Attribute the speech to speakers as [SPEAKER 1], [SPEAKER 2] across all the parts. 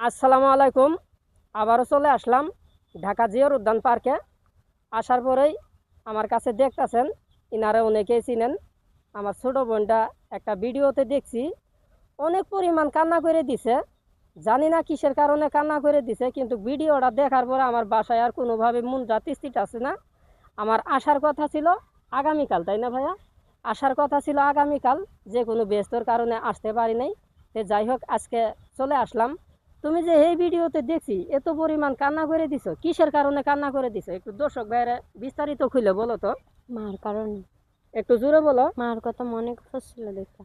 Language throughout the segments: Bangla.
[SPEAKER 1] আসসালামু আলাইকুম। আবারও চলে আসলাম ঢাকা জিয়াউর উদ্যান পার্কে। আসার পরেই আমার কাছে দেখতেছেন, ইনারে অনেকেই চিনেন। আমার ছোট বোনটা একটা ভিডিওতে দেখছি অনেক পরিমাণ কান্না করে দিছে। জানি না কিসের কারণে কান্না করে দিছে, কিন্তু ভিডিওটা দেখার পরে আমার বাসায় আর কোনোভাবে মনটা তিস্তিট আছে না। আমার আসার কথা ছিল আগামীকাল, তাই না ভাইয়া? আসার কথা ছিল আগামীকাল, যে কোনো ব্যস্তর কারণে আসতে পারি নাই। যাই হোক, আজকে চলে আসলাম। তুমি যে এই ভিডিওতে দেখছি এত পরিমাণ কান্না করে দিছো, কিসের কারণে কান্না করে দিছো? একটু দর্শক ভাইয়েরা বিস্তারিত খুলে বলো তো।
[SPEAKER 2] মার কারণে।
[SPEAKER 1] একটু জোরে বলো।
[SPEAKER 2] মার কথা মনে পড়ছিল দেখে।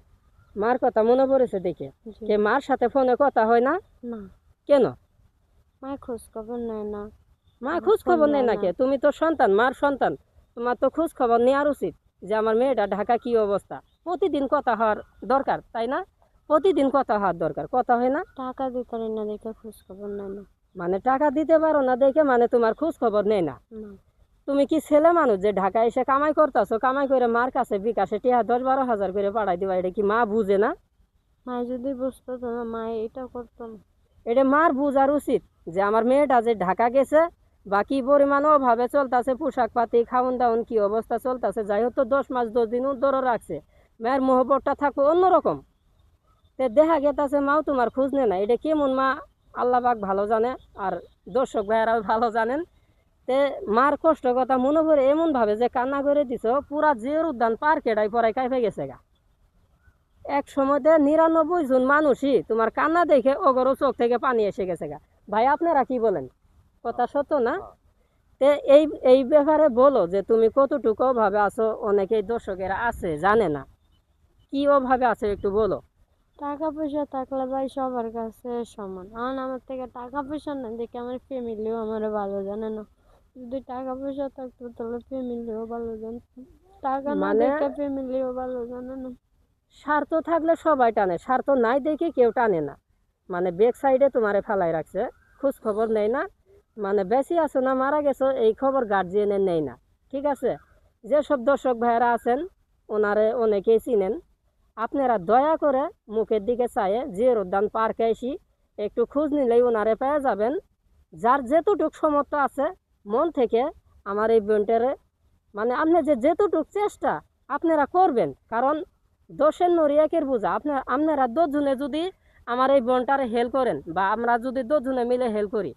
[SPEAKER 1] মার কথা মনে পড়েছে দেখে?
[SPEAKER 2] জি।
[SPEAKER 1] কে মার সাথে ফোনে কথা হয় না?
[SPEAKER 2] না,
[SPEAKER 1] কেন?
[SPEAKER 2] মা খোঁজ খবর নেয় না।
[SPEAKER 1] মা
[SPEAKER 2] আমার
[SPEAKER 1] খোঁজ
[SPEAKER 2] ফোন
[SPEAKER 1] খবর নেয়
[SPEAKER 2] দেয়
[SPEAKER 1] না
[SPEAKER 2] না।
[SPEAKER 1] কে? তুমি তো সন্তান, মার সন্তান। তোমার তো খোঁজ খবর নেওয়ার উচিত যে আমার মেয়েটা ঢাকা কি অবস্থা। প্রতিদিন কথা হওয়ার দরকার, তাই না? প্রতিদিন কথা হওয়ার দরকার, কথা হয় না?
[SPEAKER 2] টাকা দিতে পারি না দেখে খোঁজ খবর নেয় না।
[SPEAKER 1] মানে টাকা দিতে পারো না দেখে মানে তোমার খোঁজ খবর নেই না?
[SPEAKER 2] না।
[SPEAKER 1] তুমি কি ছেলে মানুষ যে ঢাকায় এসে কামাই করতেছো, কামাই করে মার কাছে বিকাশে টিয়া 10-12 হাজার করে পাঠাই দিবা? এটা কি মা বুঝে না?
[SPEAKER 2] মা যদি বুঝতো তো না, মা এটা করতো না।
[SPEAKER 1] এটা মার বুঝার উচিত যে আমার মেয়েটা যে ঢাকা গেছে বা কি পরিমাণ অভাবে চলতেছে, পোশাক পাতি খাওন দাওন কি অবস্থা চলতেছে। যাই হোক, তো 10 মাস 10 দিন ধরে রাখছে, মায়ের মহব্বতটা থাকবো অন্যরকম। দেখা গেছে মাও তোমার খোঁজ নেয় না। এটা কেমন মা, আল্লাহ পাক ভালো জানে, আর দর্শক ভাইয়েরাও ভালো জানেন। তে মার কষ্ট কথা মনে পড়ে এমন ভাবে যে কান্না করে দিছো, পুরা জিয়াউর উদ্যান পার্কেটাই পরে কাইপে গেছে গা। এক সময়তে 99 জন মানুষই তোমার কান্না দেখে ওগরও চোখ থেকে পানি এসে গেছে গা। ভাই, আপনারা কি বলেন? কথা সত্য না? তে এই এই ব্যাপারে বলো যে তুমি কতটুকু অভাবে আছো। অনেকেই দর্শকেরা আছে জানে না কি অভাবে আছে, একটু বলো।
[SPEAKER 2] টাকা পয়সা থাকলে ভাই সবার কাছে সমান। কারণ আমার থেকে টাকা পয়সা না দেখে আমার ফ্যামিলিও আমার ভালো জানে না। যদি টাকা পয়সা থাকতো তাহলে ফ্যামিলিও ভালো জানতো। টাকা না
[SPEAKER 1] মানে
[SPEAKER 2] দেখে ফ্যামিলিও ভালো জানে না।
[SPEAKER 1] স্বার্থ থাকলে সবাই টানে, স্বার্থ নাই দেখে কেউ টানে না। মানে ব্যাক সাইডে তোমারে ফেলাই রাখছে, খোঁজ খবর নেই না। মানে বেশি আছো না মারা গেছো এই খবর গার্জিয়ানের নেই না। ঠিক আছে, যেসব দর্শক ভাইয়েরা আছেন ওনারে অনেকেই চিনেন। আপনারা দয়া করে মুখের দিকে চাইয়ে জিয়াউর উদ্যান পার্কে এসি একটু খোঁজ নিলেই ওনারে পেয়ে যাবেন। যার যেতটুক সামর্থ্য আছে মন থেকে আমার এই বোনটারে, মানে আপনি যে যেতটুক চেষ্টা আপনারা করবেন, কারণ দোষের নড়িয়াকের বোঝা। আপনারা 10 জনে যদি আমার এই বোনটারে হেল্প করেন বা আমরা যদি 10 জনে মিলে হেল্প করি,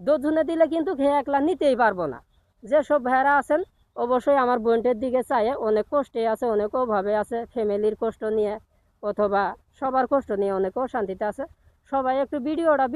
[SPEAKER 1] 10 জনে দিলে কিন্তু খেয়ে একলা নিতেই পারবো না। যেসব ভাইয়েরা আছেন অবশ্যই আমার বোনটার দিকে চাইয়ে, অনেক কষ্টে আছে, অনেক অভাবে আছে, ফ্যামিলির কষ্ট নিয়ে অথবা সবার কষ্ট নিয়ে অনেক অশান্তিতে আছে। সবাই একটু ভিডিওটা